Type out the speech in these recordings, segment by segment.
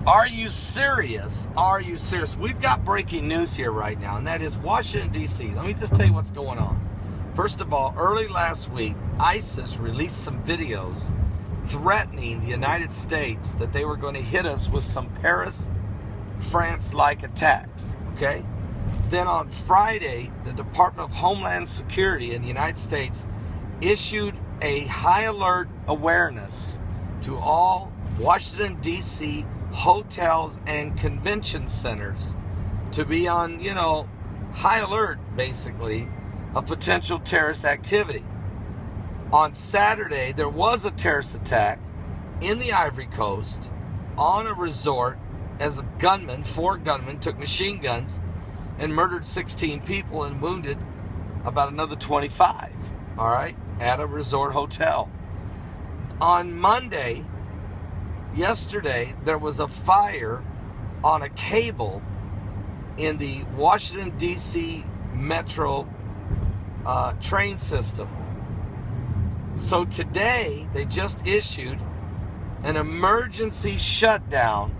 Are you serious? Are you serious? We've got breaking news here right now, and that is Washington, D.C. Let me just tell you what's going on. First of all, early last week, ISIS released some videos threatening the United States that they were going to hit us with some Paris, France-like attacks, okay? Then on Friday, the Department of Homeland Security in the United States issued a high alert awareness to all Washington, D.C. hotels and convention centers to be on, high alert, basically, of potential terrorist activity. On Saturday, there was a terrorist attack in the Ivory Coast on a resort as four gunmen took machine guns and murdered 16 people and wounded about another 25, all right, at a resort hotel. On Monday, yesterday, there was a fire on a cable in the Washington, D.C. Metro train system. So today, they just issued an emergency shutdown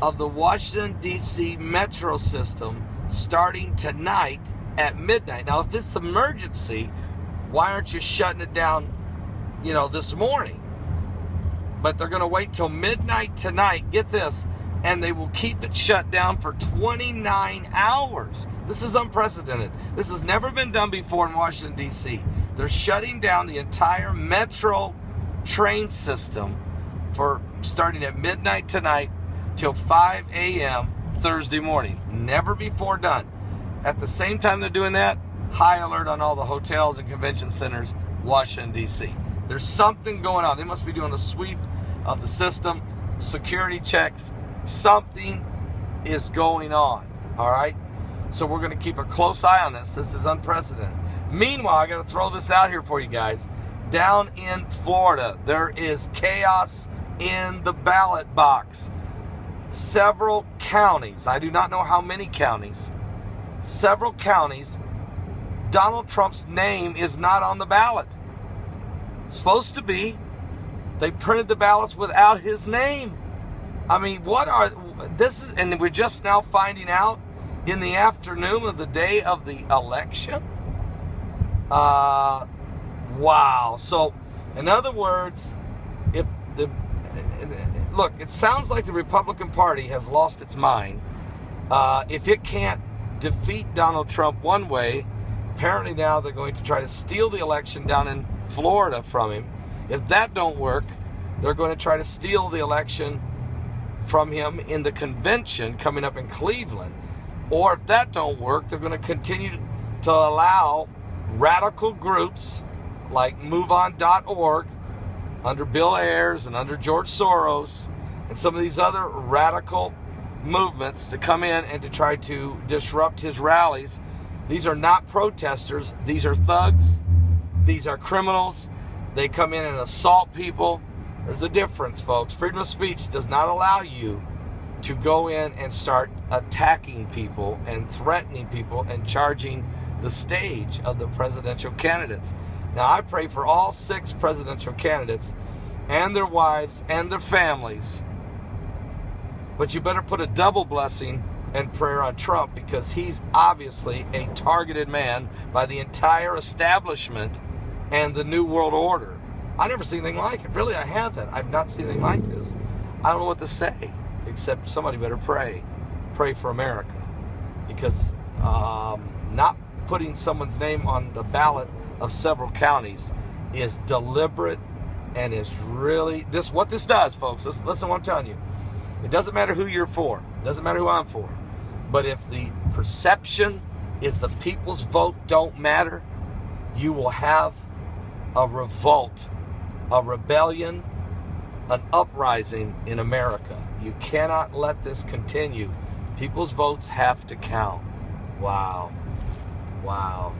of the Washington, D.C. Metro system starting tonight at midnight. Now, if it's emergency, why aren't you shutting it down, this morning? But they're going to wait till midnight tonight, get this, and they will keep it shut down for 29 hours. This is unprecedented. This has never been done before in Washington, D.C. They're shutting down the entire metro train system for starting at midnight tonight till 5 a.m. Thursday morning. Never before done. At the same time they're doing that, high alert on all the hotels and convention centers, Washington, D.C. There's something going on. They must be doing a sweep of the system, security checks. Something is going on, all right? So we're going to keep a close eye on this. This is unprecedented. Meanwhile, I got to throw this out here for you guys. Down in Florida, there is chaos in the ballot box. Several counties, I do not know how many counties, several counties, Donald Trump's name is not on the ballot. It's supposed to be. They printed the ballots without his name. I mean, and we're just now finding out in the afternoon of the day of the election? Wow. So, in other words, look, it sounds like the Republican Party has lost its mind. If it can't defeat Donald Trump one way, apparently now they're going to try to steal the election down in Florida from him. If that don't work, they're going to try to steal the election from him in the convention coming up in Cleveland. Or if that don't work, they're going to continue to allow radical groups like MoveOn.org under Bill Ayers and under George Soros and some of these other radical movements to come in and to try to disrupt his rallies. These are not protesters. These are thugs. These are criminals. They come in and assault people. There's a difference, folks. Freedom of speech does not allow you to go in and start attacking people and threatening people and charging the stage of the presidential candidates. Now, I pray for all 6 presidential candidates and their wives and their families. But you better put a double blessing and prayer on Trump, because he's obviously a targeted man by the entire establishment and the New World Order. I've never seen anything like it. Really, I haven't. I've not seen anything like this. I don't know what to say, except somebody better pray. Pray for America. Because not putting someone's name on the ballot of several counties is deliberate and is really... what this does, folks, listen to what I'm telling you. It doesn't matter who you're for. It doesn't matter who I'm for. But if the perception is the people's vote don't matter, you will have a revolt, a rebellion, an uprising in America. You cannot let this continue. People's votes have to count. Wow. Wow.